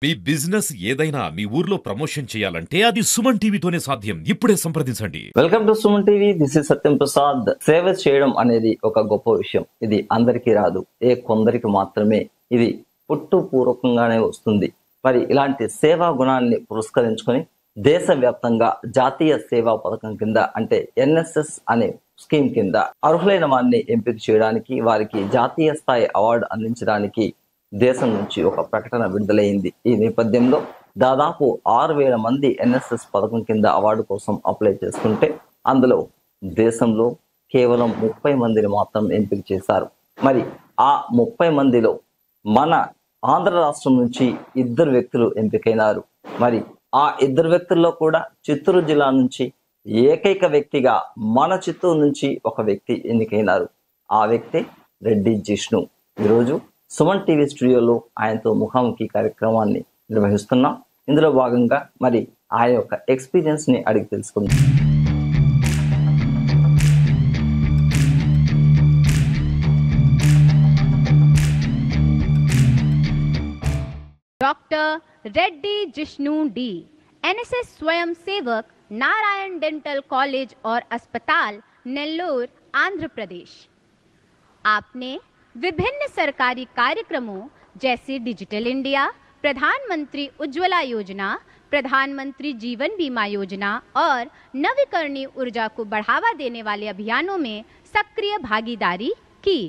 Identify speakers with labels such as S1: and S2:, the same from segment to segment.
S1: మీ business ఏదైనా మీ ఊర్లో promotion చేయాలంటే అది సుమన్ టీవీతోనే సాధ్యం. ఇప్పుడే సంప్రదించండి.
S2: Welcome to Suman TV. This is Satyam Prasad. సేవ చేయడం అనేది ఒక గొప్ప విషయం. ఇది అందరికీ రాదు, కొందరికి మాత్రమే ఇది పుట్టుపూర్వకంగానే వస్తుంది. మరి ఇలాంటి సేవా గుణాన్ని పురస్కరించుకొని దేశవ్యాప్తంగా జాతీయ సేవా పథకం కింద అంటే ఎన్ఎస్ఎస్ అనే స్కీమ్ కింద అర్హులైన వారిని ఎంపిక చేయడానికి, వారికి జాతీయ స్థాయి అవార్డు అందించడానికి దేశం నుంచి ఒక ప్రకటన విడుదలైంది. ఈ నేపథ్యంలో దాదాపు 6,000 మంది ఎన్ఎస్ఎస్ పథకం కింద అవార్డు కోసం అప్లై చేసుకుంటే అందులో దేశంలో కేవలం 30 మందిని మాత్రం ఎంపిక చేశారు. మరి ఆ 30 మందిలో మన ఆంధ్ర రాష్ట్రం నుంచి 2 వ్యక్తులు ఎంపికైనారు. మరి ఆ 2 వ్యక్తుల్లో కూడా చిత్తూరు జిల్లా నుంచి ఏకైక వ్యక్తిగా మన చిత్తూరు నుంచి ఒక వ్యక్తి ఎన్నికైనారు. ఆ వ్యక్తి రెడ్డి జిష్ణు. ఈరోజు సుమన్ టీవీ స్టూడియోలో ఆయనతో ముఖాముఖి కార్యక్రమాన్ని నిర్వహిస్తున్నాం. ఇందులో భాగంగా మరి ఆయన యొక్క ఎక్స్పీరియన్స్ ని అడిగి తెలుసుకుందాం.
S3: Doctor Reddy Jishnu D, NSS स्वयं सेवक, नारायण डेंटल कॉलेज और अस्पताल, नेल्लोर, आंध्र प्रदेश। आपने विभिन्न सरकारी कार्यक्रमों जैसे डिजिटल इंडिया, प्रधानमंत्री उज्ज्वला योजना, प्रधानमंत्री जीवन बीमा योजना और नवीकरणीय ऊर्जा को बढ़ावा देने वाले अभियानों में सक्रिय भागीदारी की।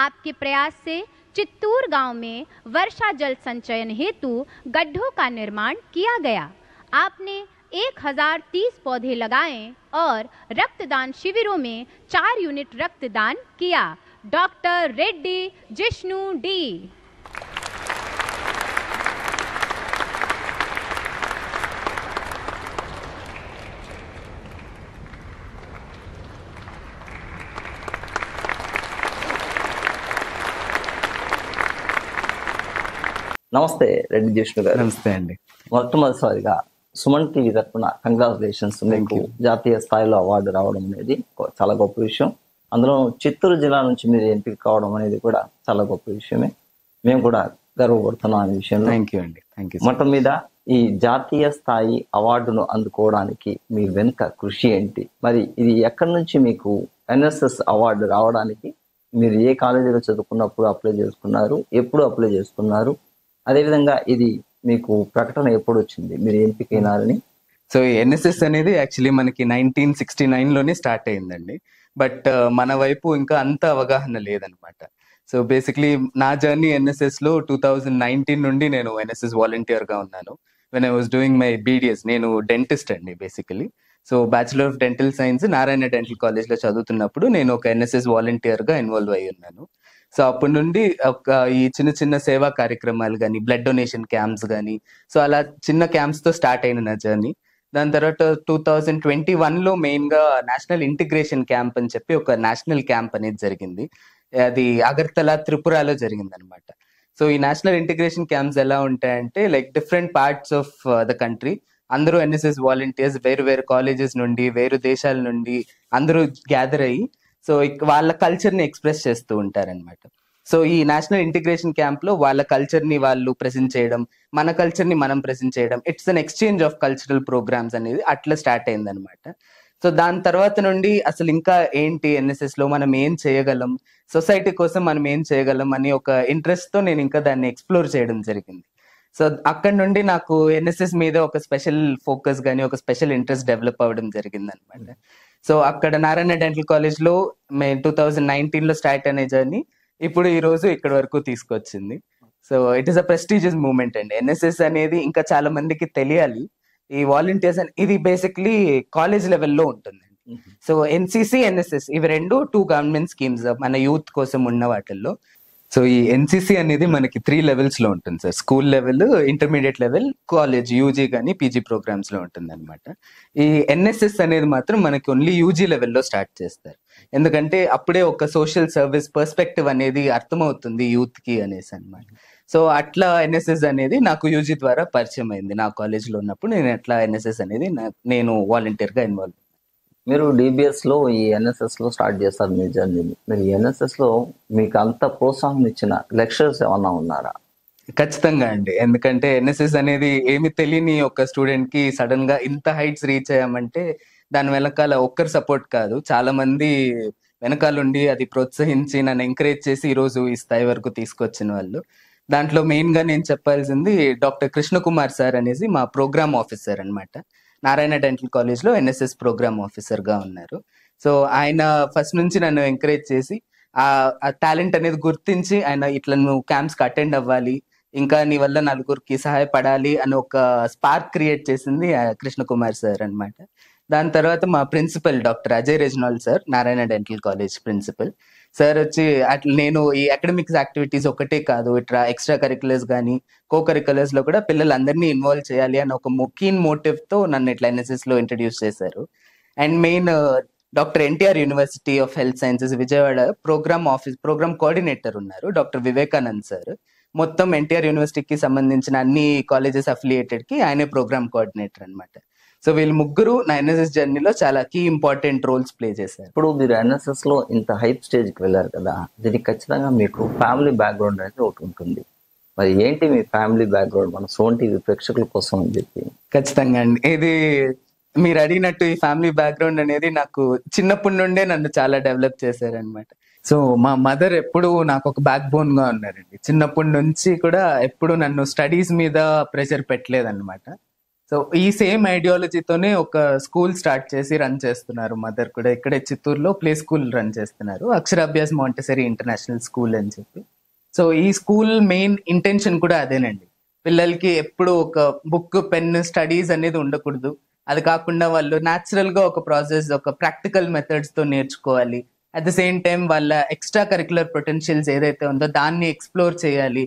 S3: आपके प्रयास से चित्तूर गांव में वर्षा जल संचयन हेतु गड्ढों का निर्माण किया गया। आपने 1030 पौधे लगाए और रक्तदान शिविरों में 4 यूनिट रक्तदान किया। Doctor Reddy Jishnu D.
S2: నమస్తే రెడ్డి జిష్ణు గారు.
S4: నమస్తే అండి.
S2: మొట్టమొదటిసారిగా సుమన్ టీవీ తరఫున కంగ్రాచులేషన్స్. మీకు జాతీయ స్థాయిలో అవార్డు రావడం అనేది చాలా గొప్ప విషయం. అందులో చిత్తూరు జిల్లా నుంచి మీరు ఎంపిక కావడం అనేది కూడా చాలా గొప్ప విషయమే. మేము కూడా గర్వపడుతున్నాం అనే విషయంలో.
S4: థ్యాంక్ యూ అండి. Thank you.
S2: మొత్తం మీద ఈ జాతీయ స్థాయి అవార్డును అందుకోవడానికి మీ వెనుక కృషి ఏంటి? మరి ఇది ఎక్కడి నుంచి మీకు ఎన్ఎస్ఎస్ అవార్డు రావడానికి మీరు ఏ కాలేజీలో చదువుకున్నప్పుడు అప్లై చేసుకున్నారు, ఎప్పుడు అప్లై చేసుకున్నారు, అదేవిధంగా ఇది మీకు ప్రకటన ఎప్పుడు వచ్చింది మీరు ఎంపికైనారని?
S4: సో ఎన్ఎస్ఎస్ అనేది యాక్చువల్లీ మనకి 1969 లోనే స్టార్ట్ అయిందండి. బట్ మన వైపు ఇంకా అంత అవగాహన లేదనమాట. సో బేసిక్లీ నా జర్నీ ఎన్ఎస్ఎస్ లో 2019 నుండి నేను ఎన్ఎస్ఎస్ వాలంటీర్ గా ఉన్నాను. When I was doing my BDS, నేను డెంటిస్ట్ అండి basically. So bachelor of dental science Narayana dental college లో చదువుతున్నప్పుడు నేను ఒక ఎన్ఎస్ఎస్ వాలంటీర్ గా ఇన్వాల్వ్ అయి ఉన్నాను. సో అప్పటి నుండి ఒక ఈ చిన్న చిన్న సేవా కార్యక్రమాలు కానీ, బ్లడ్ డొనేషన్ క్యాంప్స్ కానీ, సో అలా చిన్న క్యాంప్స్ తో స్టార్ట్ అయిన నా జర్నీ. దాని తర్వాత 2021 లో మెయిన్ గా నేషనల్ ఇంటిగ్రేషన్ క్యాంప్ అని చెప్పి ఒక నేషనల్ క్యాంప్ అనేది జరిగింది. అది అగర్తల, త్రిపురలో జరిగింది అనమాట. సో ఈ నేషనల్ ఇంటిగ్రేషన్ క్యాంప్స్ ఎలా ఉంటాయంటే like different parts of the country అందరూ ఎన్ఎస్ఎస్ వాలంటీర్స్ వేరు వేరు కాలేజెస్ నుండి, వేరు దేశాల నుండి అందరూ గ్యాదర్ అయ్యి సో వాళ్ళ కల్చర్ ని ఎక్స్ప్రెస్ చేస్తూ ఉంటారనమాట. సో ఈ నేషనల్ ఇంటిగ్రేషన్ క్యాంప్ లో వాళ్ళ కల్చర్ ని వాళ్ళు ప్రెజెంట్ చేయడం, మన కల్చర్ ని మనం ప్రెజెంట్ చేయడం, it's an exchange of cultural programs అనేది అట్లా స్టార్ట్ అయింది అనమాట. సో దాని తర్వాత నుండి అసలు ఇంకా ఏంటి ఎన్ఎస్ఎస్ లో మనం ఏం చేయగలం, సొసైటీ కోసం మనం ఏం చేయగలం అని ఒక ఇంట్రెస్ట్ తో నేను ఇంకా దాన్ని ఎక్స్ప్లోర్ చేయడం జరిగింది. సో అక్కడ నుండి నాకు ఎన్ఎస్ఎస్ మీద ఒక స్పెషల్ ఫోకస్ కానీ, ఒక స్పెషల్ ఇంట్రెస్ట్ డెవలప్ అవ్వడం జరిగింది అనమాట. సో అక్కడ నారాయణ డెంటల్ కాలేజ్ లో 2019 లో స్టార్ట్ అనే జర్నీ ఇప్పుడు ఈ రోజు ఇక్కడ వరకు తీసుకొచ్చింది. So it is a prestigious moment అండి. ఎన్ఎస్ఎస్ అనేది ఇంకా చాలా మందికి తెలియాలి. ఈ వాలంటీర్స్ ఇది బేసిక్లీ కాలేజ్ లెవెల్లో ఉంటుందండి. సో ఎన్సిసి, ఎన్ఎస్ఎస్ ఇవి 2 గవర్నమెంట్ స్కీమ్స్ మన యూత్ కోసం ఉన్న వాటిల్లో. సో ఈ ఎన్సిసి అనేది మనకి 3 లెవెల్స్ లో ఉంటుంది sir. School level, intermediate level, college UG కానీ పీజీ ప్రోగ్రామ్స్ లో ఉంటుంది అనమాట. ఈ ఎన్ఎస్ఎస్ అనేది మాత్రం మనకి ఓన్లీ యూజీ లెవెల్లో స్టార్ట్ చేస్తారు. ఎందుకంటే అప్పుడే ఒక సోషల్ సర్వీస్ పర్స్పెక్టివ్ అనేది అర్థమవుతుంది యూత్ కి అనేసి అనమాట. సో అట్లా ఎన్ఎస్ఎస్ అనేది నాకు యూజీ ద్వారా పరిచయం అయింది. నా కాలేజ్ లో ఉన్నప్పుడు నేను అట్లా ఎన్ఎస్ఎస్ అనేది నేను వాలంటీర్ గా ఇన్వాల్వ్.
S2: మీరు డిబిఎస్ లో ఈ ఎన్ఎస్ఎస్ లో స్టార్ట్ చేస్తారు మీ జర్నీని. మీరు ఎన్ఎస్ఎస్ లో మీకు అంత ప్రోత్సాహం ఇచ్చిన లెక్చరర్స్ ఏమన్నా ఉన్నారా?
S4: ఖచ్చితంగా అండి. ఎందుకంటే ఎన్ఎస్ఎస్ అనేది ఏమి తెలియని ఒక స్టూడెంట్ కి సడన్ గా ఇంత హైట్స్ రీచ్ అయ్యామంటే దాని వెనకాల ఒక్కరు సపోర్ట్ కాదు, చాలా మంది వెనకాలండి అది ప్రోత్సహించి నన్ను ఎంకరేజ్ చేసి ఈ రోజు ఈ స్థాయి వరకు తీసుకొచ్చిన వాళ్ళు. దాంట్లో మెయిన్ గా నేను చెప్పాల్సింది డాక్టర్ కృష్ణకుమార్ సార్ అనేసి మా ప్రోగ్రామ్ ఆఫీసర్ అన్నమాట. నారాయణ డెంటల్ కాలేజ్ లో ఎన్ఎస్ఎస్ ప్రోగ్రామ్ ఆఫీసర్ గా ఉన్నారు. సో ఆయన ఫస్ట్ నుంచి నన్ను ఎంకరేజ్ చేసి ఆ టాలెంట్ అనేది గుర్తించి ఆయన ఇట్లా నువ్వు క్యాంప్స్ కి అటెండ్ అవ్వాలి, ఇంకా నీ వల్ల నలుగురికి సహాయపడాలి అని ఒక స్పార్క్ క్రియేట్ చేసింది కృష్ణకుమార్ సార్ అన్నమాట. దాని తర్వాత మా principal doctor Ajay Reznal sir, Narayana dental college principal sir వచ్చి అట్లా నేను ఈ అకాడమిక్స్ యాక్టివిటీస్ ఒకటే కాదు, ఇట్లా ఎక్స్ట్రా కరికులర్స్ కానీ కో కరికులర్స్ లో కూడా పిల్లలందరినీ ఇన్వాల్వ్ చేయాలి అని ఒక కీన్ మోటివ్ తో నన్ను ఇట్లా ఎన్ఎస్ఎస్ లో ఇంట్రడ్యూస్ చేశారు. And main doctor NTR university of health sciences Vijayawada program coordinator ఉన్నారు డాక్టర్ వివేకానంద్ సార్. మొత్తం ఎన్టీఆర్ యూనివర్సిటీకి సంబంధించిన అన్ని కాలేజెస్ అఫిలియేటెడ్ కి ఆయనే ప్రోగ్రామ్ కోఆర్డినేటర్ అన్నమాట. సో వీళ్ళు ముగ్గురు నా ఎన్ఎస్ఎస్ జర్నీలో చాలా కీ ఇంపార్టెంట్ రోల్స్ ప్లే చేశారు.
S2: ఇప్పుడు మీరు ఎన్ఎస్ఎస్ లో ఇంత హైప్ స్టేజ్ కి వెళ్ళారు కదా, దీనికి ఖచ్చితంగా మీకు ఫ్యామిలీ బ్యాక్గ్రౌండ్ అనేది ఒకటి ఉంటుంది. మరి ఏంటి మీ ఫ్యామిలీ బ్యాక్గ్రౌండ్ మన సోన్ టీవీ ప్రేక్షకుల కోసం అని చెప్పి?
S4: ఖచ్చితంగా అండి, ఇది మీరు అడిగినట్టు ఈ ఫ్యామిలీ బ్యాక్గ్రౌండ్ అనేది నాకు చిన్నప్పటి నుండే నన్ను చాలా డెవలప్ చేశారనమాట. సో మా మదర్ ఎప్పుడు నాకు ఒక బ్యాక్ బోన్ గా ఉన్నారండి. చిన్నప్పటి నుంచి కూడా ఎప్పుడు నన్ను స్టడీస్ మీద ప్రెషర్ పెట్టలేదన్నమాట. సో ఈ సేమ్ ఐడియాలజీతోనే ఒక స్కూల్ స్టార్ట్ చేసి రన్ చేస్తున్నారు మదర్ కూడా. ఇక్కడే చిత్తూరులో ప్లే స్కూల్ రన్ చేస్తున్నారు, అక్షరాభ్యాస్ మాంటెసరీ ఇంటర్నేషనల్ స్కూల్ అని చెప్పి. సో ఈ స్కూల్ మెయిన్ ఇంటెన్షన్ కూడా అదేనండి, పిల్లలకి ఎప్పుడు ఒక బుక్ పెన్ స్టడీస్ అనేది ఉండకూడదు, అది కాకుండా వాళ్ళు న్యాచురల్ గా ఒక ప్రాసెస్ ఒక ప్రాక్టికల్ మెథడ్స్ తో నేర్చుకోవాలి. అట్ ద సేమ్ టైం వాళ్ళ ఎక్స్ట్రా కరికులర్ పొటెన్షియల్స్ ఏదైతే ఉందో దాన్ని ఎక్స్ప్లోర్ చేయాలి,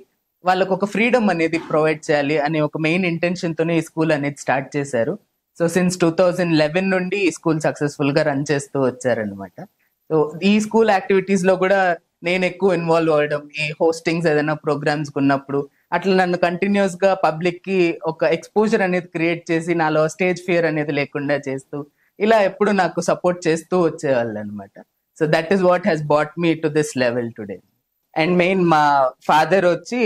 S4: వాళ్ళకు ఒక ఫ్రీడమ్ అనేది ప్రొవైడ్ చేయాలి అనే ఒక మెయిన్ ఇంటెన్షన్ తోనే ఈ స్కూల్ అనేది స్టార్ట్ చేశారు. సో సిన్స్ 2011 నుండి ఈ స్కూల్ సక్సెస్ఫుల్ గా రన్ చేస్తూ వచ్చారనమాట. సో ఈ స్కూల్ యాక్టివిటీస్ లో కూడా నేను ఎక్కువ ఇన్వాల్వ్ అవ్వడం, ఈ హోస్టింగ్స్ ఏదైనా ప్రోగ్రామ్స్ ఉన్నప్పుడు అట్లా నన్ను కంటిన్యూస్ గా పబ్లిక్ కి ఒక ఎక్స్పోజర్ అనేది క్రియేట్ చేసి నాలో స్టేజ్ ఫియర్ అనేది లేకుండా చేస్తూ ఇలా ఎప్పుడు నాకు సపోర్ట్ చేస్తూ వచ్చేవాళ్ళు అనమాట. So that is what has bought me to this level today. And main మా ఫాదర్ వచ్చి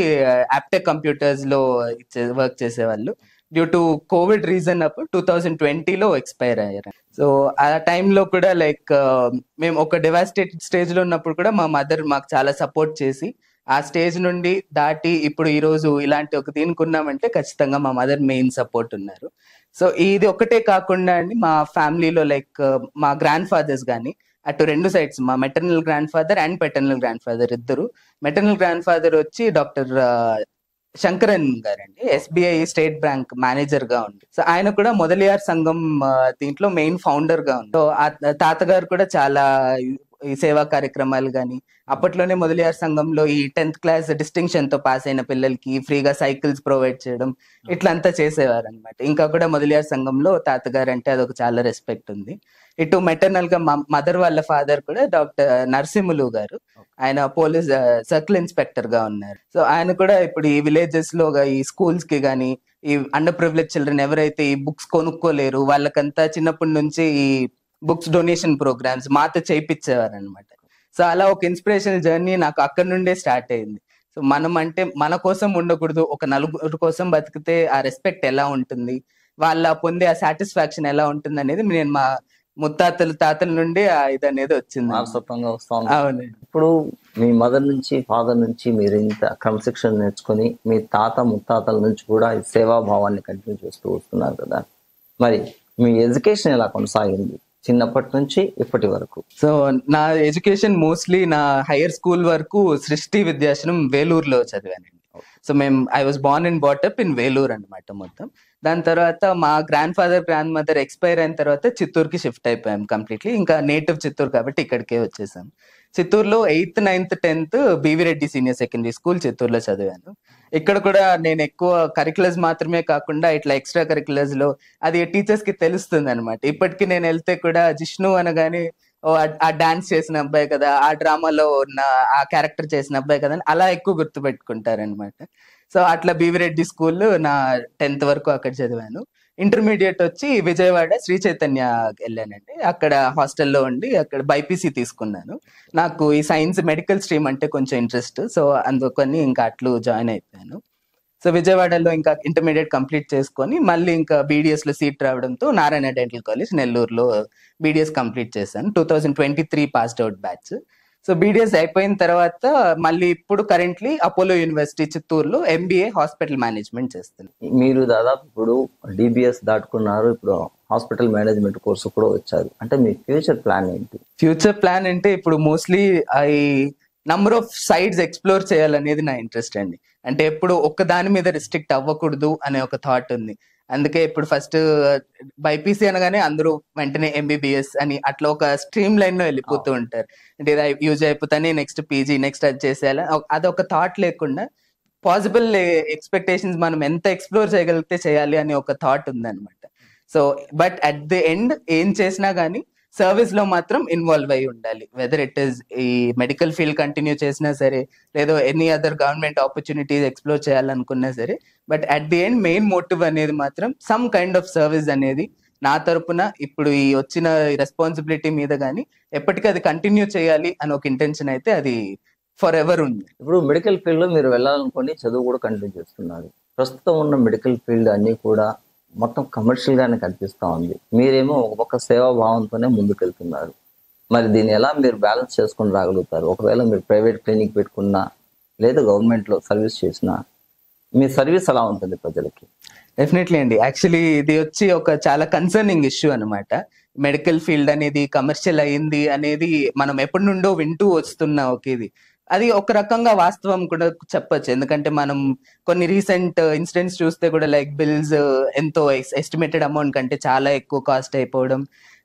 S4: యాప్టెక్ కంప్యూటర్స్ లో వర్క్ చేసేవాళ్ళు. డ్యూ టు కోవిడ్ రీజన్ అప్పుడు 2020లో ఎక్స్పైర్ అయ్యారు. సో ఆ టైంలో కూడా లైక్ మేము ఒక డివాస్టేటెడ్ స్టేజ్ లో ఉన్నప్పుడు కూడా మా మదర్ మాకు చాలా సపోర్ట్ చేసి ఆ స్టేజ్ నుండి దాటి ఇప్పుడు ఈ రోజు ఇలాంటి ఒక దీనికి ఉన్నామంటే ఖచ్చితంగా మా మదర్ మెయిన్ సపోర్ట్ ఉన్నారు. సో ఇది ఒకటే కాకుండా అండి మా ఫ్యామిలీలో లైక్ మా గ్రాండ్ ఫాదర్స్ కానీ అటు రెండు సైడ్స్, మా maternal grand father and paternal grand father ఇద్దరు. మెటర్నల్ గ్రాండ్ ఫాదర్ వచ్చి డాక్టర్ శంకరన్ గారండి, ఎస్బీఐ స్టేట్ బ్యాంక్ మేనేజర్ గా ఉంది. సో ఆయన కూడా మొదలియార్ సంఘం దీంట్లో మెయిన్ ఫౌండర్ గా ఉంది. సో ఆ తాతగారు కూడా చాలా ఈ సేవా కార్యక్రమాలు కానీ అప్పట్లోనే మొదలియార్ సంఘంలో ఈ 10th క్లాస్ డిస్టింక్షన్ తో పాస్ అయిన పిల్లలకి ఫ్రీగా సైకిల్స్ ప్రొవైడ్ చేయడం ఇట్లంతా చేసేవారు అనమాట. ఇంకా కూడా మొదలియార్ సంఘంలో తాతగారు అంటే అదొక చాలా రెస్పెక్ట్ ఉంది. ఇటు మెటర్నల్ గా మదర్ వాళ్ళ ఫాదర్ కూడా డాక్టర్ నరసింహులు గారు, ఆయన పోలీస్ సర్కిల్ ఇన్స్పెక్టర్ గా ఉన్నారు. సో ఆయన కూడా ఇప్పుడు ఈ విలేజెస్ లో ఈ స్కూల్స్ కి కానీ ఈ అండర్ ప్రివిలేజ్ చిల్డ్రన్ ఎవరైతే ఈ బుక్స్ కొనుక్కోలేరు వాళ్ళకంతా చిన్నప్పటి నుంచి ఈ బుక్స్ డొనేషన్ ప్రోగ్రామ్స్ మాతో చేయించేవారు అనమాట. సో అలా ఒక ఇన్స్పిరేషనల్ జర్నీ నాకు అక్కడ నుండే స్టార్ట్ అయింది. సో మనం అంటే మన కోసం ఉండకూడదు, ఒక నలుగురు కోసం బతికితే ఆ రెస్పెక్ట్ ఎలా ఉంటుంది, వాళ్ళ పొందే ఆ సాటిస్ఫాక్షన్ ఎలా ఉంటుంది అనేది నేను మా తాతల నుండి ఇది అనేది వచ్చింది,
S2: వారసత్వంగా వస్తా
S4: అవును.
S2: ఇప్పుడు మీ మదర్ నుంచి ఫాదర్ నుంచి మీరు ఇంత క్రమశిక్షణ నేర్చుకొని మీ ముత్తాతల నుంచి కూడా ఈ సేవాభావాన్ని కంటిన్యూ చేస్తూ వస్తున్నారు కదా, మరి మీ ఎడ్యుకేషన్ ఎలా కొనసాగింది చిన్నప్పటి నుంచి ఇప్పటి వరకు?
S4: సో నా ఎడ్యుకేషన్ మోస్ట్లీ నా హైయర్ స్కూల్ వరకు సృష్టి విద్యాశ్రమం వేలూరులో చదివానండి. So I was born and brought up in Vellore అనమాట మొత్తం. దాని తర్వాత మా grand father grand mother expire అయిన తర్వాత చిత్తూరుకి షిఫ్ట్ అయిపోయాం కంప్లీట్లీ. ఇంకా నేటివ్ చిత్తూరు కాబట్టి ఇక్కడికే వచ్చేసాం. చిత్తూరులో 8th 9th 10th BV Reddy senior secondary school చిత్తూరులో చదివాను. ఇక్కడ కూడా నేను ఎక్కువ కరికులర్స్ మాత్రమే కాకుండా ఇట్లా ఎక్స్ట్రా కరికులర్స్ లో అది టీచర్స్ కి తెలుస్తుంది అనమాట. ఇప్పటికీ నేను వెళ్తే కూడా జిష్ణు అనగానే ఆ డాన్స్ చేసిన అబ్బాయి కదా, ఆ డ్రామాలో ఉన్న ఆ క్యారెక్టర్ చేసిన అబ్బాయి కదా అని అలా ఎక్కువ గుర్తు పెట్టుకుంటారనమాట. సో అట్లా బీవీ రెడ్డి స్కూల్ నా 10th వరకు అక్కడ చదివాను. ఇంటర్మీడియట్ వచ్చి విజయవాడ శ్రీ చైతన్య వెళ్ళానండి. అక్కడ హాస్టల్లో ఉండి అక్కడ బైపీసీ తీసుకున్నాను. నాకు ఈ సైన్స్ మెడికల్ స్ట్రీమ్ అంటే కొంచెం ఇంట్రెస్ట్, సో అందుకని ఇంకా అట్లు జాయిన్ అయిపోయాను. సో విజయవాడలో ఇంకా ఇంటర్మీడియట్ కంప్లీట్ చేసుకొని మళ్ళీ ఇంకా బీడిఎస్ లో సీట్ రావడంతో నారాయణ డెంటల్ కాలేజ్ నెల్లూరులో బీడిఎస్ కంప్లీట్ చేశాను. 2023 passed out batch. So BDS అయిపోయిన తర్వాత మళ్ళీ ఇప్పుడు కరెంట్లీ అపోలో యూనివర్సిటీ చిత్తూరులో ఎంబీఏ హాస్పిటల్ మేనేజ్మెంట్ చేస్తాను.
S2: మీరు దాదాపు ఇప్పుడు డిబిఎస్ దాటుకున్నారు, ఇప్పుడు హాస్పిటల్ మేనేజ్మెంట్ కోర్సు కూడా వచ్చారు. అంటే మీ ఫ్యూచర్ ప్లాన్ ఏంటి?
S4: ఫ్యూచర్ ప్లాన్ అంటే ఇప్పుడు mostly number of sides explore చేయాలనేది నా ఇంట్రెస్ట్ అండి. అంటే ఎప్పుడు ఒక్క దాని మీద రిస్ట్రిక్ట్ అవ్వకూడదు అనే ఒక థాట్ ఉంది. అందుకే ఇప్పుడు ఫస్ట్ బైపీసీ అనగానే అందరూ వెంటనే ఎంబీబీఎస్ అని అట్లా ఒక స్ట్రీమ్ లైన్ లో వెళ్ళిపోతూ ఉంటారు. అంటే ఇది యూజ్ అయిపోతానే నెక్స్ట్ పీజీ నెక్స్ట్ అది చేసేయాలి, అదొక థాట్ లేకుండా పాసిబుల్ ఎక్స్పెక్టేషన్స్ మనం ఎంత ఎక్స్ప్లోర్ చేయగలిగితే చేయాలి అనే ఒక థాట్ ఉందన్నమాట. So but at the end ఏం చేసినా గానీ సర్వీస్ లో మాత్రం ఇన్వాల్వ్ అయి ఉండాలి. వెదర్ ఇట్ ఈస్ ఈ మెడికల్ ఫీల్డ్ కంటిన్యూ చేసినా సరే, లేదో any other government opportunities explore చేయాలనుకున్నా సరే, but at the end main motive అనేది మాత్రం సమ్ కైండ్ ఆఫ్ సర్వీస్ అనేది నా తరపున ఇప్పుడు ఈ వచ్చిన రెస్పాన్సిబిలిటీ మీద కానీ ఎప్పటికీ అది కంటిన్యూ చేయాలి అని ఒక ఇంటెన్షన్ అయితే అది ఫర్ ఎవర్ ఉంది.
S2: ఇప్పుడు మెడికల్ ఫీల్డ్ లో మీరు వెళ్ళాలనుకోండి, చదువు కూడా కంటిన్యూ చేస్తున్నారు. ప్రస్తుతం ఉన్న మెడికల్ ఫీల్డ్ అన్ని కూడా మొత్తం కమర్షియల్ గానే కనిపిస్తా ఉంది. మీరేమో ఒక సేవా భావంతోనే ముందుకెళ్తున్నారు. మరి దీన్ని ఎలా మీరు బ్యాలెన్స్ చేసుకొని రాగలుగుతారు? ఒకవేళ మీరు ప్రైవేట్ క్లినిక్ పెట్టుకున్నా లేదా గవర్నమెంట్ లో సర్వీస్ చేసినా మీ సర్వీస్ ఎలా ఉంటుంది ప్రజలకి?
S4: డెఫినెట్లీ అండి. యాక్చువల్లీ ఇది వచ్చి ఒక చాలా కన్సర్నింగ్ ఇష్యూ అనమాట. మెడికల్ ఫీల్డ్ అనేది కమర్షియల్ అయింది అనేది మనం ఎప్పటి నుండో వింటూ వస్తున్న ఒక ఇది. అది ఒక రకంగా వాస్తవం కూడా చెప్పొచ్చు. ఎందుకంటే మనం కొన్ని రీసెంట్ ఇన్సిడెంట్స్ చూస్తే కూడా లైక్ బిల్స్ ఎంతో ఎస్టిమేటెడ్ అమౌంట్ కంటే చాలా ఎక్కువ కాస్ట్ అయిపోవడం.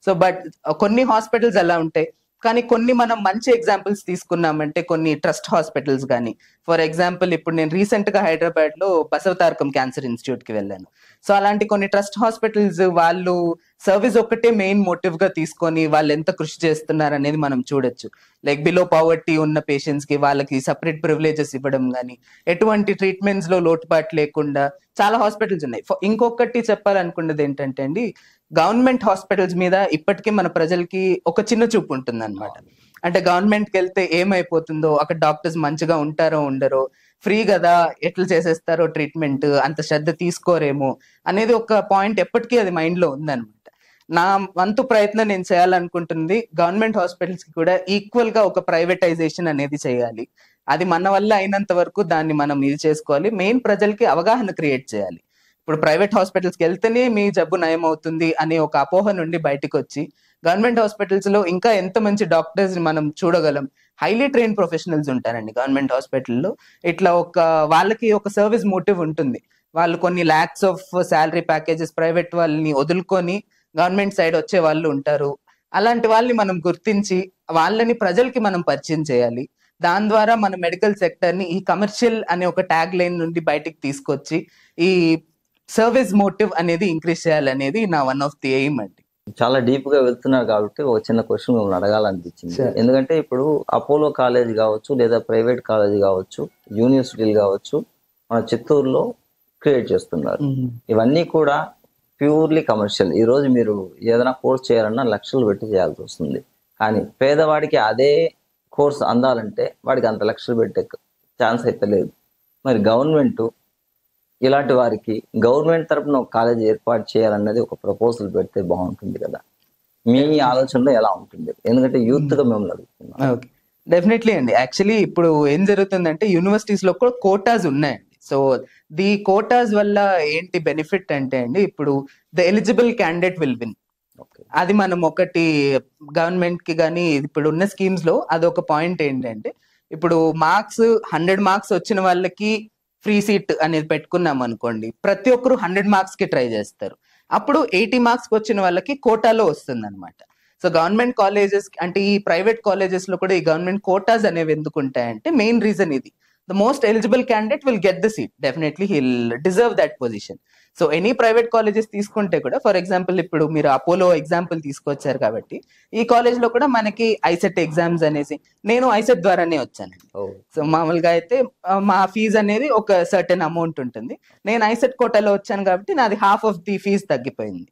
S4: సో బట్ కొన్ని హాస్పిటల్స్ అలా ఉంటాయి. కానీ కొన్ని మనం మంచి ఎగ్జాంపుల్స్ తీసుకున్నామంటే కొన్ని ట్రస్ట్ హాస్పిటల్స్ కానీ, ఫర్ ఎగ్జాంపుల్ ఇప్పుడు నేను రీసెంట్ గా హైదరాబాద్ లో బసవతారకం క్యాన్సర్ ఇన్స్టిట్యూట్ కి వెళ్ళాను. సో అలాంటి కొన్ని ట్రస్ట్ హాస్పిటల్స్ వాళ్ళు సర్వీస్ ఒక్కటే మెయిన్ మోటివ్ గా తీసుకొని వాళ్ళు ఎంత కృషి చేస్తున్నారు అనేది మనం చూడొచ్చు. లైక్ బిలో పావర్టీ ఉన్న పేషెంట్స్ కి వాళ్ళకి సపరేట్ ప్రివిలేజెస్ ఇవ్వడం కానీ, ఎటువంటి ట్రీట్మెంట్స్ లో లోటుపాటు లేకుండా చాలా హాస్పిటల్స్ ఉన్నాయి. ఇంకొకటి చెప్పాలనుకున్నది ఏంటంటే అండి, గవర్నమెంట్ హాస్పిటల్స్ మీద ఇప్పటికీ మన ప్రజలకి ఒక చిన్న చూపు ఉంటుంది అనమాట. అంటే గవర్నమెంట్కి వెళ్తే ఏమైపోతుందో, అక్కడ డాక్టర్స్ మంచిగా ఉంటారో ఉండరో, ఫ్రీ కదా ఎట్లా చేసేస్తారో ట్రీట్మెంట్, అంత శ్రద్ధ తీసుకోరేమో అనేది ఒక పాయింట్ ఎప్పటికీ అది మైండ్ లో ఉందన్నమాట. నా వంతు ప్రయత్నం నేను చేయాలనుకుంటుంది గవర్నమెంట్ హాస్పిటల్స్ కి కూడా ఈక్వల్ గా ఒక ప్రైవేటైజేషన్ అనేది చేయాలి. అది మన వల్ల అయినంత వరకు దాన్ని మనం ఇది చేసుకోవాలి. మెయిన్ ప్రజలకి అవగాహన క్రియేట్ చేయాలి. ఇప్పుడు ప్రైవేట్ హాస్పిటల్స్ కి వెళ్తేనే మీ జబ్బు నయం అవుతుంది అనే ఒక అపోహ నుండి బయటకు వచ్చి గవర్నమెంట్ హాస్పిటల్స్ లో ఇంకా ఎంత మంచి డాక్టర్స్ మనం చూడగలం. హైలీ ట్రైన్ ప్రొఫెషనల్స్ ఉంటారండి గవర్నమెంట్ హాస్పిటల్లో. ఇట్లా ఒక వాళ్ళకి ఒక సర్వీస్ మోటివ్ ఉంటుంది. వాళ్ళు కొన్ని lakhs of salary packages private వాళ్ళని వదులుకొని గవర్నమెంట్ సైడ్ వచ్చే వాళ్ళు ఉంటారు. అలాంటి వాళ్ళని మనం గుర్తించి వాళ్ళని ప్రజలకి మనం పరిచయం చేయాలి. దాని ద్వారా మన మెడికల్ సెక్టర్ ని ఈ కమర్షియల్ అనే ఒక ట్యాగ్ లైన్ నుండి బయటికి తీసుకొచ్చి ఈ సర్వీస్ మోటివ్ అనేది ఇంక్రీజ్ చేయాలనేది నా వన్ ఆఫ్ ది ఎయిమ్ అండి.
S2: చాలా డీప్ గా వెళ్తున్నారు కాబట్టి ఒక చిన్న క్వశ్చన్ మిమ్మల్ని అడగాలనిపించింది. ఎందుకంటే ఇప్పుడు అపోలో కాలేజ్ కావచ్చు, లేదా ప్రైవేట్ కాలేజ్ కావచ్చు, యూనివర్సిటీలు కావచ్చు, మన చిత్తూరులో క్రియేట్ చేస్తున్నారు. ఇవన్నీ కూడా ప్యూర్లీ కమర్షియల్. ఈ రోజు మీరు ఏదైనా కోర్స్ చేయాలన్నా లక్షలు పెట్టి చేయాల్సి వస్తుంది. కానీ పేదవాడికి అదే కోర్స్ అందాలంటే వాడికి అంత లక్షలు పెట్టే ఛాన్స్ అయితే లేదు. మరి గవర్నమెంట్ ఇలాంటి వారికి గవర్నమెంట్ తరపున ఒక కాలేజ్ ఏర్పాటు చేయాలన్నది ఒక ప్రపోజల్ పెడితే బాగుంటుంది కదా. మీ ఆలోచనలో ఎలా ఉంటుంది? ఎందుకంటే యూత్ గా మిమ్మల్ని అడుగుతున్నాం.
S4: ఓకే, డెఫినెట్లీ అండి. యాక్చువల్లీ ఇప్పుడు ఏం జరుగుతుందంటే యూనివర్సిటీస్ లో కూడా కోటాస్ ఉన్నాయండి. సో ది కోటాస్ వల్ల ఏంటి బెనిఫిట్ అంటే అండి, ఇప్పుడు the eligible candidate will win. అది మనం ఒకటి గవర్నమెంట్ కి కానీ ఇప్పుడు ఉన్న స్కీమ్స్ లో అదొక పాయింట్ ఏంటంటే, ఇప్పుడు 100 మార్క్స్ వచ్చిన వాళ్ళకి ఫ్రీ సీట్ అనేది పెట్టుకున్నాం అనుకోండి, ప్రతి ఒక్కరు 100 మార్క్స్ కి ట్రై చేస్తారు. అప్పుడు 80 మార్క్స్ వచ్చిన వాళ్ళకి కోటాలో వస్తుంది అనమాట. సో గవర్నమెంట్ కాలేజెస్ అంటే ఈ ప్రైవేట్ కాలేజెస్ లో కూడా ఈ గవర్నమెంట్ కోటాస్ అనేవి ఎందుకు ఉంటాయంటే మెయిన్ రీజన్ ఇది. The most eligible candidate will get the seat. Definitely he'll deserve that position. So any private colleges తీసుకుంటే కూడా, ఫర్ ఎగ్జాంపుల్ ఇప్పుడు మీరు అపోలో ఎగ్జాంపుల్ తీసుకొచ్చారు కాబట్టి, ఈ కాలేజ్ లో కూడా మనకి ఐసెట్ ఎగ్జామ్స్ అనేసి, నేను ఐసెట్ ద్వారానే వచ్చానండి. సో మామూలుగా అయితే మా ఫీజు అనేది ఒక సర్టెన్ అమౌంట్ ఉంటుంది. నేను ఐసెట్ కోటాలో వచ్చాను కాబట్టి నాది హాఫ్ ఆఫ్ ది ఫీజు తగ్గిపోయింది.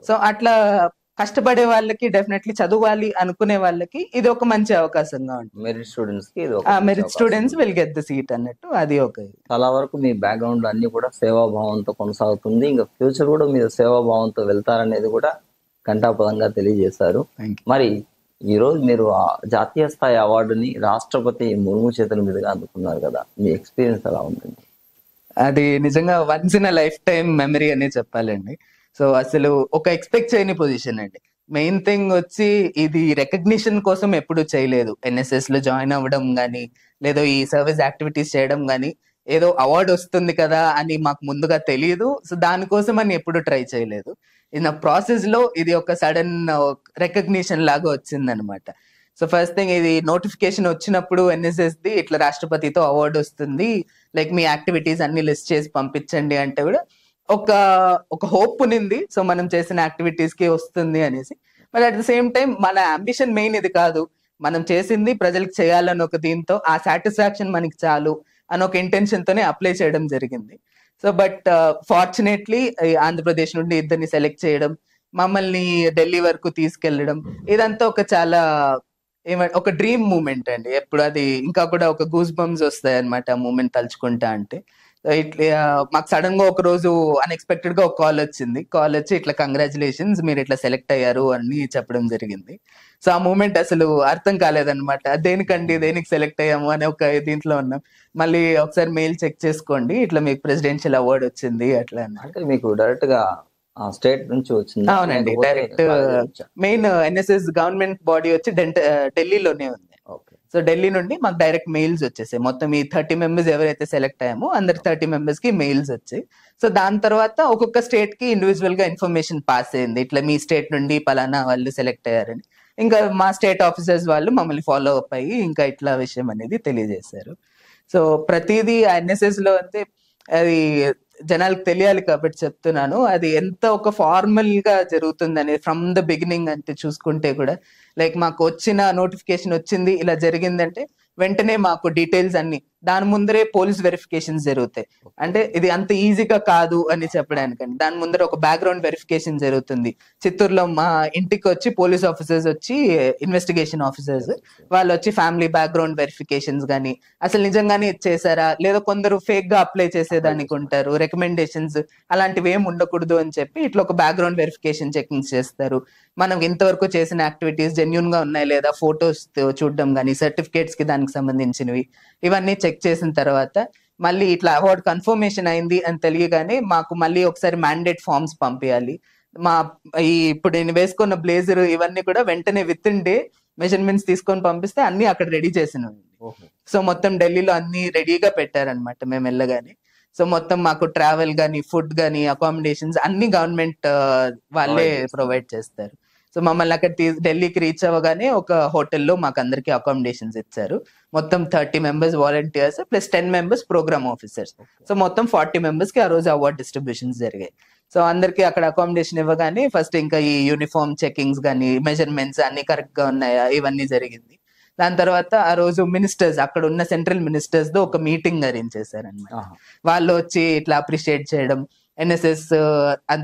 S4: సో అట్లా కష్టపడే వాళ్ళకి, డెఫినెట్లీ చదవాలి అనుకునే వాళ్ళకి ఇది ఒక మంచి అవకాశంగా ఉంటుంది.
S2: మెరిట్ స్టూడెంట్స్ కి ఇది ఒక మంచి
S4: మెరిట్
S2: అవకాశం.
S4: Students will get the seat అన్నట్టు అది ఒక ఇది.
S2: చాలా వరకు మీ బ్యాక్గ్రౌండ్ అన్ని కూడా సేవాభావంతో కొనసాగుతుంది, ఇంకా ఫ్యూచర్ కూడా మీరు సేవాభావంతో వెళ్తారనేది కూడా ఘంటాపదంగా తెలియజేశారు.
S4: Thank you.
S2: మరి ఈ రోజు మీరు ఆ జాతీయ స్థాయి అవార్డుని రాష్ట్రపతి ముర్ము చేతుల మీదుగా అందుకున్నారు కదా, మీ ఎక్స్పీరియన్స్ ఎలా ఉంటుంది?
S4: అది నిజంగా once in a life time memory అనే చెప్పాలండి. సో అసలు ఒక ఎక్స్పెక్ట్ చేయని పొజిషన్ అండి. మెయిన్ థింగ్ వచ్చి ఇది రికగ్నిషన్ కోసం ఎప్పుడు చేయలేదు. ఎన్ఎస్ఎస్ లో జాయిన్ అవ్వడం గానీ, లేదా ఈ సర్వీస్ యాక్టివిటీస్ చేయడం గానీ, ఏదో అవార్డు వస్తుంది కదా అని మాకు ముందుగా తెలియదు. సో దానికోసం అని ఎప్పుడు ట్రై చేయలేదు. ఇన్ ప్రాసెస్ లో ఇది ఒక సడన్ రికగ్నిషన్ లాగా వచ్చింది అనమాట. సో ఫస్ట్ థింగ్, ఇది నోటిఫికేషన్ వచ్చినప్పుడు ఎన్ఎస్ఎస్ ది ఇట్లా రాష్ట్రపతితో అవార్డు వస్తుంది, లైక్ మీ యాక్టివిటీస్ అన్ని లిస్ట్ చేసి పంపించండి అంటే కూడా ఒక హోప్ ఉన్నింది. సో మనం చేసిన యాక్టివిటీస్ కి వస్తుంది అనేసి. But at the same time మన అంబిషన్ మెయిన్ ఇది కాదు, మనం చేసింది ప్రజలకు చేయాలని ఒక దీంతో ఆ సాటిస్ఫాక్షన్ మనకి చాలు అని ఒక ఇంటెన్షన్ తోనే అప్లై చేయడం జరిగింది. సో బట్ ఫార్చునేట్లీ ఆంధ్రప్రదేశ్ నుండి ఇద్దరిని సెలెక్ట్ చేయడం, మమ్మల్ని ఢిల్లీ వరకు తీసుకెళ్లడం, ఇదంతా ఒక చాలా ఒక డ్రీమ్ మూమెంట్ అండి. ఎప్పుడు అది ఇంకా కూడా ఒక గూస్ బంప్స్ వస్తాయి అనమాట ఆ మూమెంట్ తలుచుకుంటా అంటే. ఇట్లా మాకు సడన్ గా ఒక రోజు అన్ఎక్స్పెక్టెడ్ గా ఒక కాల్ వచ్చి ఇట్లా కంగ్రాచులేషన్స్, మీరు ఇట్లా సెలెక్ట్ అయ్యారు అని చెప్పడం జరిగింది. సో ఆ మూమెంట్ అసలు అర్థం కాలేదన్నమాట. దేనికి సెలెక్ట్ అయ్యాము అనే ఒక దీంట్లో ఉన్నాం. మళ్ళీ ఒకసారి మెయిల్ చెక్ చేసుకోండి, ఇట్లా మీకు ప్రెసిడెన్షియల్ అవార్డు వచ్చింది అట్లా అన్నారు.
S2: అంటే మీకు డైరెక్ట్ గా స్టేట్ నుంచి వచ్చింది?
S4: అవునండి, direct main NSS government body వచ్చి ఢిల్లీలోనే ఉంది. సో ఢిల్లీ నుండి మాకు డైరెక్ట్ మెయిల్స్ వచ్చేసాయి. మొత్తం ఈ 30 మెంబర్స్ ఎవరైతే సెలెక్ట్ అయ్యామో అందరి 30 మెంబర్స్ కి మెయిల్స్ వచ్చాయి. సో దాని తర్వాత ఒక్కొక్క స్టేట్ కి ఇండివిజువల్ గా ఇన్ఫర్మేషన్ పాస్ అయింది, ఇట్లా మీ స్టేట్ నుండి పలానా వాళ్ళు సెలెక్ట్ అయ్యారని. ఇంకా మా స్టేట్ ఆఫీసర్స్ వాళ్ళు మమ్మల్ని ఫాలో అప్ అయ్యి ఇంకా ఇట్లా విషయం అనేది తెలియజేశారు. సో ప్రతిదీ ఎన్ఎస్ఎస్ లో అంటే అది జనాలకు తెలియాలి కాబట్టి చెప్తున్నాను. అది ఎంత ఒక ఫార్మల్ గా జరుగుతుంది అనేది ఫ్రమ్ ద బిగినింగ్ అంటే చూసుకుంటే కూడా, లైక్ మాకు వచ్చిన నోటిఫికేషన్ వచ్చింది ఇలా జరిగిందంటే వెంటనే మాకు డీటెయిల్స్ అన్ని దాని ముందరే పోలీస్ వెరిఫికేషన్స్ జరుగుతాయి. అంటే ఇది అంత ఈజీగా కాదు అని చెప్పడానికండి. దాని ముందర ఒక బ్యాక్గ్రౌండ్ వెరిఫికేషన్ జరుగుతుంది. చిత్తూరులో మా ఇంటికి వచ్చి పోలీస్ ఆఫీసర్స్ వచ్చి, ఇన్వెస్టిగేషన్ ఆఫీసర్స్ వాళ్ళు వచ్చి ఫ్యామిలీ బ్యాక్గ్రౌండ్ వెరిఫికేషన్స్ గానీ అసలు నిజంగానే చేశారా, లేదా కొందరు ఫేక్ గా అప్లై చేసేదానికి ఉంటారు, రికమెండేషన్స్ అలాంటివి ఏమి ఉండకూడదు అని చెప్పి ఇట్లా ఒక బ్యాక్గ్రౌండ్ వెరిఫికేషన్ చెకింగ్స్ చేస్తారు. మనం ఇంతవరకు చేసిన యాక్టివిటీస్ జెన్యూన్ గా ఉన్నాయి లేదా ఫోటోస్ చూడడం కానీ, సర్టిఫికేట్స్ కి దానికి సంబంధించినవి ఇవన్నీ చెక్ చేసిన తర్వాత మళ్ళీ ఇట్లా అవార్డ్ కన్ఫర్మేషన్ అయింది అని తెలియగానే మాకు మళ్ళీ ఒకసారి మ్యాండేట్ ఫార్మ్స్ పంపించాలి. ఇప్పుడు నేను వేసుకున్న బ్లేజర్ ఇవన్నీ కూడా వెంటనే విత్ ఇన్ డే మెజర్మెంట్స్ తీసుకొని పంపిస్తే అన్ని అక్కడ రెడీ చేసినవి. సో మొత్తం ఢిల్లీలో అన్ని రెడీగా పెట్టారనమాట మేము వెళ్ళగానే. సో మొత్తం మాకు ట్రావెల్ గానీ, ఫుడ్ గానీ, అకామిడేషన్స్ అన్ని గవర్నమెంట్ వాళ్ళే ప్రొవైడ్ చేస్తారు. సో మమ్మల్ని అక్కడ ఢిల్లీకి రీచ్ అవ్వగానే ఒక హోటల్లో మాకు అందరికి అకామిడేషన్స్ ఇచ్చారు. మొత్తం 30 members volunteers plus 10 members program officers. So మొత్తం 40 మెంబర్స్ కి ఆ రోజు అవార్డ్ డిస్ట్రిబ్యూషన్స్ జరిగాయి. సో అందరికి అక్కడ అకామిడేషన్ ఇవ్వగానే ఫస్ట్ ఇంకా ఈ యూనిఫామ్ చెకింగ్స్ గానీ, మెజర్మెంట్స్ అన్ని కరెక్ట్ గా ఉన్నాయా ఇవన్నీ జరిగింది. దాని తర్వాత ఆ రోజు మినిస్టర్స్, అక్కడ ఉన్న సెంట్రల్ మినిస్టర్స్ తో ఒక మీటింగ్ అరేంజ్ చేశారనమాట. వాళ్ళు వచ్చి ఇట్లా అప్రిషియేట్ చేయడం, ఎన్ఎస్ఎస్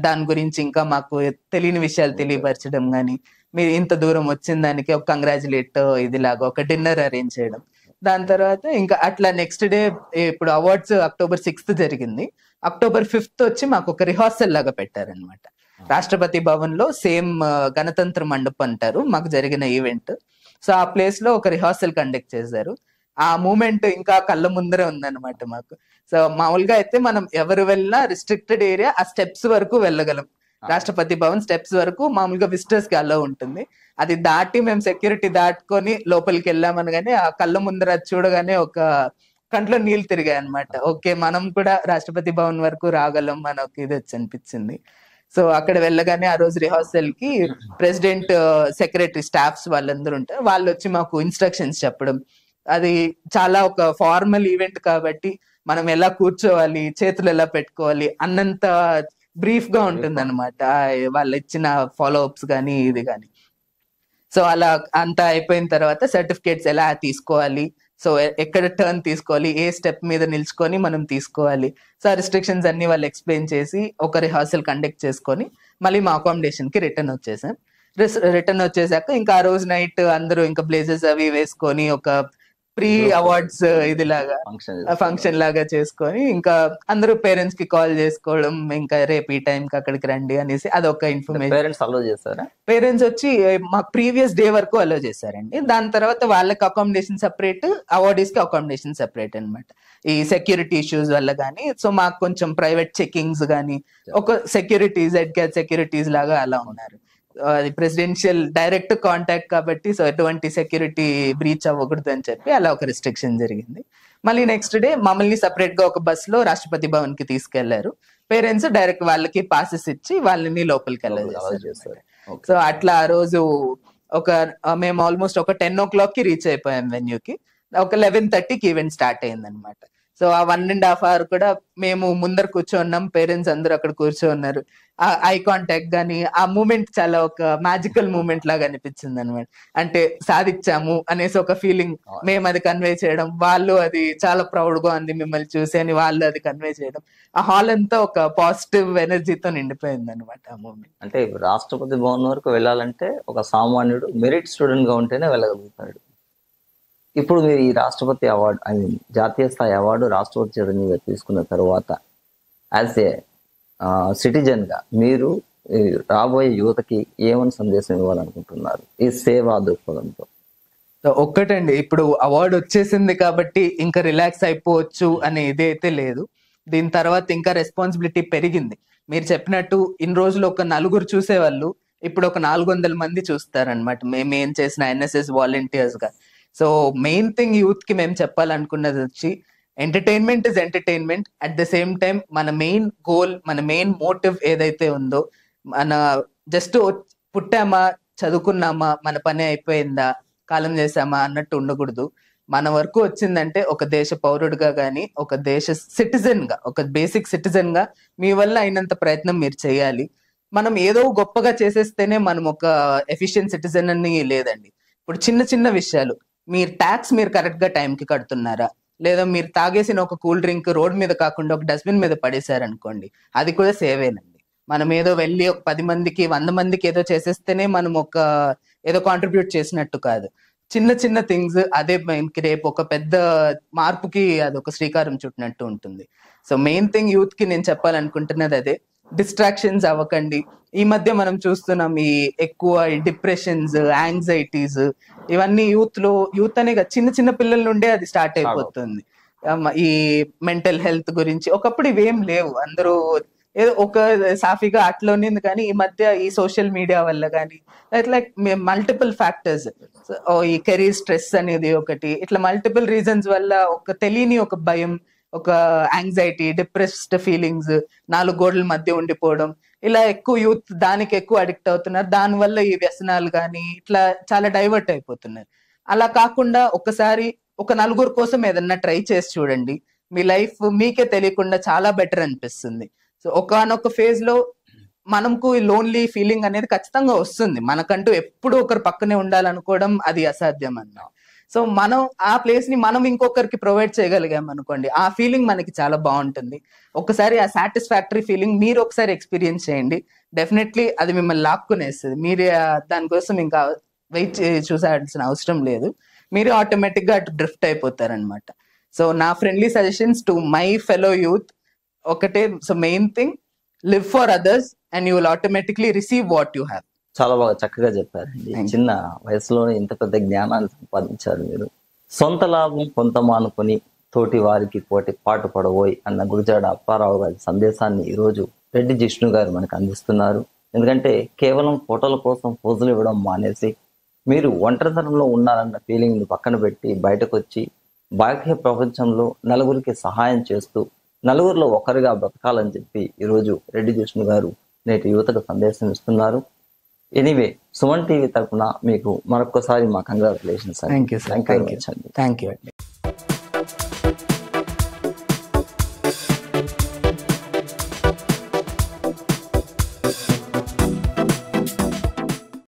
S4: దాని గురించి ఇంకా మాకు తెలియని విషయాలు తెలియపరచడం గానీ, మీరు ఇంత దూరం వచ్చిన దానికి ఒక కంగ్రాచులేట్ ఇదిలాగా ఒక డిన్నర్ అరేంజ్ చేయడం. దాని తర్వాత ఇంకా అట్లా నెక్స్ట్ డే ఇప్పుడు అవార్డ్స్ October 6th జరిగింది. October 5th వచ్చి మాకు ఒక రిహార్సల్ లాగా పెట్టారనమాట. రాష్ట్రపతి భవన్ లో సేమ్ గణతంత్ర మండపం అంటారు మాకు జరిగిన ఈవెంట్. సో ఆ ప్లేస్ లో ఒక రిహార్సల్ కండక్ట్ చేశారు. ఆ మూమెంట్ ఇంకా కళ్ళ ముందరే ఉందన్నమాట మాకు. సో మామూలుగా అయితే మనం ఎవరు వెళ్ళినా రిస్ట్రిక్టెడ్ ఏరియా ఆ స్టెప్స్ వరకు వెళ్ళగలం. రాష్ట్రపతి భవన్ స్టెప్స్ వరకు మామూలుగా విజిటర్స్ కి అలో ఉంటుంది. అది దాటి మేము సెక్యూరిటీ దాటుకొని లోపలికి వెళ్ళామనగానే ఆ కళ్ళ ముందర చూడగానే ఒక కంట్లో నీళ్ళు తిరిగాయి అనమాట. ఓకే, మనం కూడా రాష్ట్రపతి భవన్ వరకు రాగలం మనకు ఇది వచ్చి అనిపించింది. సో అక్కడ వెళ్ళగానే ఆ రోజు రిహార్సల్ కి ప్రెసిడెంట్, సెక్రటరీ, స్టాఫ్స్ వాళ్ళందరూ ఉంటారు. వాళ్ళు వచ్చి మాకు ఇన్స్ట్రక్షన్స్ చెప్పడం. అది చాలా ఒక ఫార్మల్ ఈవెంట్ కాబట్టి మనం ఎలా కూర్చోవాలి, చేతులు ఎలా పెట్టుకోవాలి అన్నంత బ్రీఫ్ గా ఉంటుంది అనమాట వాళ్ళు ఇచ్చిన ఫాలో అప్స్ కానీ ఇది కానీ. సో అలా అంతా అయిపోయిన తర్వాత సర్టిఫికేట్స్ ఎలా తీసుకోవాలి, సో ఎక్కడ టర్న్ తీసుకోవాలి, ఏ స్టెప్ మీద నిల్చుకొని మనం తీసుకోవాలి, సో ఆ రిస్ట్రిక్షన్స్ అన్ని వాళ్ళు ఎక్స్ప్లెయిన్ చేసి ఒక రిహార్సల్ కండక్ట్ చేసుకొని మళ్ళీ మా అకామిడేషన్ కి రిటర్న్ వచ్చేసాం. రిటర్న్ వచ్చేసాక ఇంకా ఆ రోజు నైట్ అందరూ ఇంకా బ్లేజెస్ అవి వేసుకొని ఒక ప్రీ అవార్డ్స్ ఇదిలాగా ఫంక్షన్ లాగా చేసుకొని ఇంకా అందరూ పేరెంట్స్ కి కాల్ చేసుకోవడం, ఇంకా రేపు ఈ టైం కి అక్కడికి రండి అనేసి అదొక ఇన్ఫర్మేషన్.
S2: పేరెంట్స్ అలో చేస్తారా?
S4: పేరెంట్స్ వచ్చి మాకు ప్రీవియస్ డే వరకు అలో చేశారండి. దాని తర్వాత వాళ్ళకి అకామిడేషన్ సెపరేట్, అవార్డీస్ కి అకామిడేషన్ సెపరేట్ అనమాట. ఈ సెక్యూరిటీ ఇష్యూస్ వల్ల కానీ, సో మాకు కొంచెం ప్రైవేట్ చెకింగ్స్ కానీ, ఒక సెక్యూరిటీస్ ఎడ్గేట్ సెక్యూరిటీస్ లాగా అలా ఉన్నారు. అది ప్రెసిడెన్షియల్ డైరెక్ట్ కాంటాక్ట్ కాబట్టి సో ఎటువంటి సెక్యూరిటీ బ్రీచ్ అవ్వకూడదు అని చెప్పి అలా ఒక రిస్ట్రిక్షన్ జరిగింది. మళ్ళీ నెక్స్ట్ డే మమ్మల్ని సపరేట్ గా ఒక బస్ లో రాష్ట్రపతి భవన్ కి తీసుకెళ్లారు. పేరెంట్స్ డైరెక్ట్ వాళ్ళకి పాసెస్ ఇచ్చి వాళ్ళని లోపలికి వెళ్ళారు. సో అట్లా ఆ రోజు మేము ఆల్మోస్ట్ ఒక 10 o'clock కి రీచ్ అయిపోయాం వెన్యూకి. ఒక 11:30కి ఈవెంట్ స్టార్ట్ అయింది అనమాట. సో ఆ 1.5 hour కూడా మేము ముందర కూర్చోన్నాం, పేరెంట్స్ అందరూ అక్కడ కూర్చోన్నారు. ఆ ఐ కాంటాక్ట్ గానీ ఆ మూమెంట్ చాలా ఒక మ్యాజికల్ మూమెంట్ లాగా అనిపించింది అనమాట. అంటే సాధించాము అనేసి ఒక ఫీలింగ్ మేము అది కన్వే చేయడం, వాళ్ళు అది చాలా ప్రౌడ్ గా ఉంది మిమ్మల్ని చూసి అని వాళ్ళు అది కన్వే చేయడం, ఆ హాల్ అంతా ఒక పాజిటివ్ ఎనర్జీతో నిండిపోయింది అనమాట ఆ మూమెంట్.
S2: అంటే రాష్ట్రపతి భవన్ వరకు వెళ్ళాలంటే ఒక సామాన్యుడు మెరిట్ స్టూడెంట్ గా ఉంటేనే వెళ్ళగలుగుతాడు. ఇప్పుడు మీరు ఈ రాష్ట్రపతి అవార్డు, ఐ మీన్ జాతీయ స్థాయి అవార్డు రాష్ట్రపతి చేత తీసుకున్న తర్వాత యాజ్ ఏ సిటిజన్ గా మీరు రాబోయే యువతకి ఏమని సందేశం ఇవ్వాలనుకుంటున్నారు ఈ సేవా దృక్పథంతో?
S4: ఒక్కటండి, ఇప్పుడు అవార్డు వచ్చేసింది కాబట్టి ఇంకా రిలాక్స్ అయిపోవచ్చు అనే ఇదైతే లేదు. దీని తర్వాత ఇంకా రెస్పాన్సిబిలిటీ పెరిగింది. మీరు చెప్పినట్టు ఇన్ని రోజులు ఒక 4 చూసేవాళ్ళు ఇప్పుడు ఒక 400 మంది చూస్తారనమాట మేము ఏం చేసిన ఎన్ఎస్ఎస్ వాలంటీర్స్ గా. సో మెయిన్ థింగ్ యూత్ కి మేము చెప్పాలనుకున్నది వచ్చి entertainment is entertainment, at the same time మన మెయిన్ గోల్, మన మెయిన్ మోటివ్ ఏదైతే ఉందో, మన జస్ట్ పుట్టామా చదువుకున్నామా మన పని అయిపోయిందా కాలం చేసామా అన్నట్టు ఉండకూడదు. మన వరకు వచ్చిందంటే ఒక దేశ పౌరుడిగా కానీ, ఒక దేశ సిటిజన్ గా, ఒక బేసిక్ సిటిజన్ గా మీ వల్ల అయినంత ప్రయత్నం మీరు చేయాలి. మనం ఏదో గొప్పగా చేసేస్తేనే మనం ఒక ఎఫిషియెంట్ సిటిజన్ అని లేదండి. ఇప్పుడు చిన్న చిన్న విషయాలు, మీరు ట్యాక్స్ మీరు కరెక్ట్ గా టైంకి కడుతున్నారా, లేదా మీరు తాగేసిన ఒక కూల్ డ్రింక్ రోడ్ మీద కాకుండా ఒక డస్ట్బిన్ మీద పడేశారనుకోండి, అది కూడా సేవేనండి. మనం ఏదో వెళ్ళి ఒక 10 మందికి 100 మందికి ఏదో చేసేస్తేనే మనం ఒక ఏదో కాంట్రిబ్యూట్ చేసినట్టు కాదు. చిన్న చిన్న థింగ్స్ అదే మనకి రేపు ఒక పెద్ద మార్పుకి అది ఒక శ్రీకారం చుట్టినట్టు ఉంటుంది. సో మెయిన్ థింగ్ యూత్ కి నేను చెప్పాలనుకుంటున్నది అదే, డిస్ట్రాక్షన్స్ అవ్వకండి. ఈ మధ్య మనం చూస్తున్నాం ఈ ఎక్కువ డిప్రెషన్స్, యాంగ్జైటీస్, ఇవన్నీ యూత్ అనే చిన్న చిన్న పిల్లల నుండే అది స్టార్ట్ అయిపోతుంది. ఈ మెంటల్ హెల్త్ గురించి ఒకప్పుడు ఇవేం లేవు, అందరూ ఏదో ఒక సాఫీగా అట్లోనే, కానీ ఈ మధ్య ఈ సోషల్ మీడియా వల్ల కానీ లైక్ మల్టిపుల్ ఫ్యాక్టర్స్, ఈ కెరీర్ స్ట్రెస్ అనేది ఒకటి, ఇట్లా మల్టిపుల్ రీజన్స్ వల్ల ఒక తెలియని ఒక భయం, ఒక యాంగ్జైటీ, డిప్రెస్డ్ ఫీలింగ్స్, 4 గోడల మధ్య ఉండిపోవడం, ఇలా ఎక్కువ యూత్ దానికి ఎక్కువ అడిక్ట్ అవుతున్నారు. దానివల్ల ఈ వ్యసనాలు కానీ ఇట్లా చాలా డైవర్ట్ అయిపోతున్నారు. అలా కాకుండా ఒకసారి ఒక 4 కోసం ఏదన్నా ట్రై చేసి చూడండి, మీ లైఫ్ మీకే తెలియకుండా చాలా బెటర్ అనిపిస్తుంది. సో ఒకనొక ఫేజ్ లో మనకు లోన్లీ ఫీలింగ్ అనేది ఖచ్చితంగా వస్తుంది. మనకంటూ ఎప్పుడు ఒకరు పక్కనే ఉండాలనుకోవడం అది అసాధ్యం అన్నా. సో మనం ఆ ప్లేస్ ని మనం ఇంకొకరికి ప్రొవైడ్ చేయగలిగాం అనుకోండి, ఆ ఫీలింగ్ మనకి చాలా బాగుంటుంది. ఒకసారి ఆ సాటిస్ఫాక్టరీ ఫీలింగ్ మీరు ఒకసారి ఎక్స్పీరియన్స్ చేయండి, డెఫినెట్లీ అది మిమ్మల్ని లాక్కునేస్తుంది. మీరు దానికోసం ఇంకా వెయిట్ చూసాల్సిన అవసరం లేదు, మీరు ఆటోమేటిక్ గా అటు డ్రిఫ్ట్ అయిపోతారనమాట. సో నా friendly suggestions to my fellow youth ఒకటే, so main thing live for others and you will automatically receive what you have.
S2: చాలా బాగా చక్కగా చెప్పారండి. చిన్న వయసులోనే ఇంత పెద్ద జ్ఞానాన్ని సంపాదించారు మీరు. సొంత లాభం కొంత మానుకొని తోటి వారికి పాటు పడబోయి అన్న గురజాడ అప్పారావు గారి సందేశాన్ని ఈరోజు రెడ్డి జిష్ణు గారు మనకు అందిస్తున్నారు. ఎందుకంటే కేవలం ఫోటోల కోసం పోజులు ఇవ్వడం మానేసి మీరు ఒంటరితనంలో ఉన్నారన్న ఫీలింగ్ని పక్కన పెట్టి బయటకు వచ్చి బాహ్య ప్రపంచంలో నలుగురికి సహాయం చేస్తూ నలుగురిలో ఒకరిగా బ్రతకాలని చెప్పి ఈరోజు రెడ్డి జిష్ణు గారు నేటి యువతకు సందేశం ఇస్తున్నారు. ఎనీవే, సుమన్ టీవీ తరఫున మీకు మరొకసారి మా కంగ్రాచులేషన్స్.
S4: థ్యాంక్ యూ అండి.